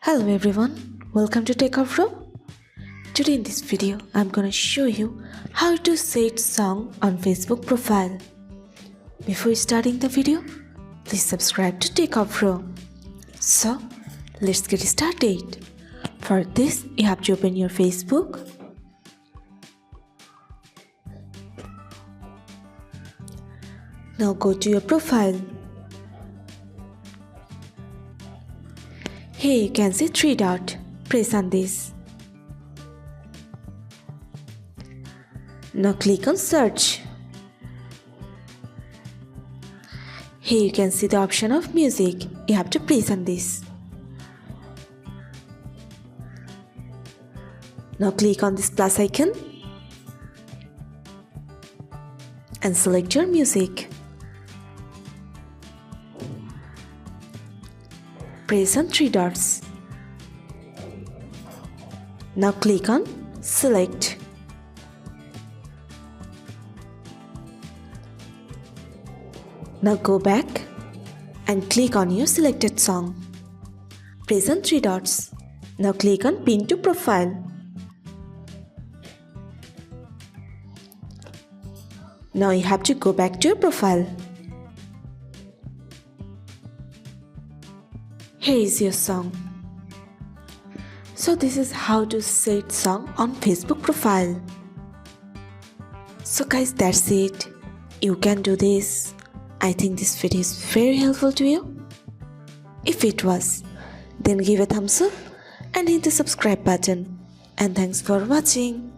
Hello everyone, welcome to Techavro. Today in this video, I'm gonna show you how to set song on Facebook profile. Before starting the video, please subscribe to Techavro. So, let's get started. For this, you have to open your Facebook. Now go to your profile. Here you can see 3 dots. Press on this. Now click on search. Here you can see the option of music. You have to press on this. Now click on this plus icon and select your music. Press on 3 dots. Now click on select. Now go back and click on your selected song. Press on 3 dots. Now click on pin to profile. Now you have to go back to your profile. Here is your song. So this is how to set song on Facebook profile. So guys, that's it. You can do this. I think this video is very helpful to you. If it was, then give a thumbs up and hit the subscribe button. And thanks for watching.